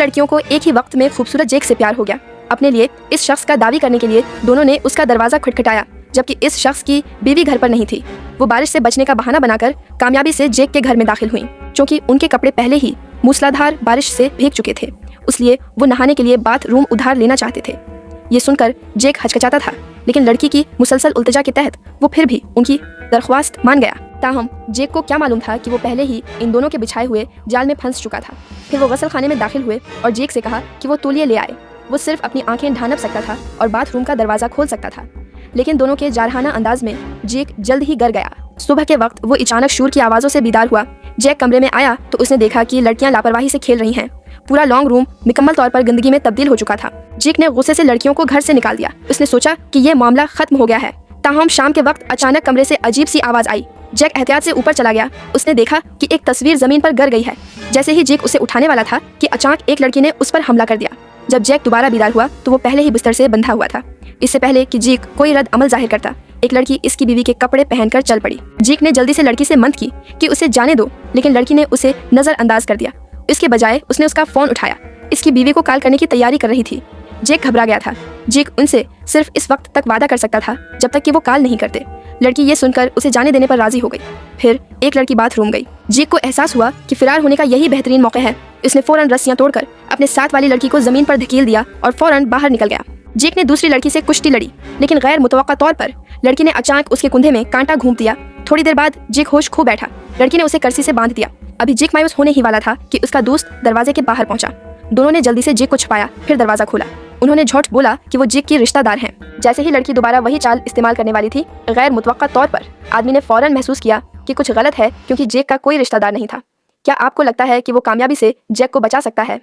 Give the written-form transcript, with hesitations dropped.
लड़कियों को एक ही वक्त में खूबसूरत जेक से प्यार हो गया। अपने लिए इस शख्स का दावी करने के लिए दोनों ने उसका दरवाज़ा खटखटाया, जबकि इस शख्स की बीवी घर पर नहीं थी। वो बारिश से बचने का बहाना बनाकर कामयाबी से जेक के घर में दाखिल हुई। क्योंकि उनके कपड़े पहले ही मूसलाधार बारिश से भीग चुके थे, इसलिए वो नहाने के लिए बाथरूम उधार लेना चाहते थे। ये सुनकर जेक हचकचाता था, लेकिन लड़की की मुसलसल उल्तजा के तहत वो फिर भी उनकी दरख्वास्त मान गया। ताहम जेक को क्या मालूम था कि वो पहले ही इन दोनों के बिछाए हुए जाल में फंस चुका था। फिर वो गसल खाने में दाखिल हुए और जेक से कहा कि वो तौलिया ले आए। वो सिर्फ अपनी आंखें ढांप सकता था और बाथरूम का दरवाज़ा खोल सकता था, लेकिन दोनों के जारहाना अंदाज में जेक जल्द ही गर गया। सुबह के वक्त वो अचानक शोर की आवाज़ों से बेदार हुआ। जेक कमरे में आया तो उसने देखा कि लड़कियां लापरवाही से खेल रही हैं। पूरा लॉन्ग रूम मुकम्मल तौर पर गंदगी में तब्दील हो चुका था। जेक ने गुस्से से लड़कियों को घर से निकाल दिया। उसने सोचा कि ये मामला खत्म हो गया है। ताहम शाम के वक्त अचानक कमरे से अजीब सी आवाज़ आई। जेक एहतियात से ऊपर चला गया। उसने देखा कि एक तस्वीर ज़मीन पर गिर गई है। जैसे ही जेक उसे उठाने वाला था कि अचानक एक लड़की ने उस पर हमला कर दिया। जब जेक दोबारा बेदार हुआ तो वो पहले ही बिस्तर से बंधा हुआ था। इससे पहले कि जेक कोई रद्द अमल जाहिर करता, एक लड़की इसकी बीवी के कपड़े पहनकर चल पड़ी। जेक ने जल्दी से लड़की से मंत की कि उसे जाने दो, लेकिन लड़की ने उसे नज़रअंदाज कर दिया। इसके बजाय उसने उसका फ़ोन उठाया। इसकी बीवी को कॉल करने की तैयारी कर रही थी। जेक घबरा गया था। जेक उनसे सिर्फ इस वक्त तक वादा कर सकता था जब तक कि वो कॉल नहीं करते। लड़की ये सुनकर उसे जाने देने पर राजी हो गई। फिर एक लड़की बाथरूम गई। जेक को एहसास हुआ कि फरार होने का यही बेहतरीन मौका है। उसने फौरन रस्सियां तोड़कर अपने साथ वाली लड़की को जमीन पर धकेल दिया और फौरन बाहर निकल गया। जेक ने दूसरी लड़की से कुश्ती लड़ी, लेकिन गैर मुतवक्का तौर पर लड़की ने अचानक उसके कुंधे में कांटा घूंप दिया। थोड़ी देर बाद जेक होश खो बैठा। लड़की ने उसे कर्सी से बांध दिया। अभी जेक मायूस होने ही वाला था कि उसका दोस्त दरवाजे के बाहर पहुंचा। दोनों ने जल्दी से जेक को छुपाया, फिर दरवाजा खोला। उन्होंने झूठ बोला कि वो जेक की रिश्तेदार हैं। जैसे ही लड़की दोबारा वही चाल इस्तेमाल करने वाली थी, गैर मुतवक्का तौर पर आदमी ने फौरन महसूस किया कि कुछ गलत है, क्योंकि जेक का कोई रिश्तेदार नहीं था। क्या आपको लगता है कि वो कामयाबी से जेक को बचा सकता है?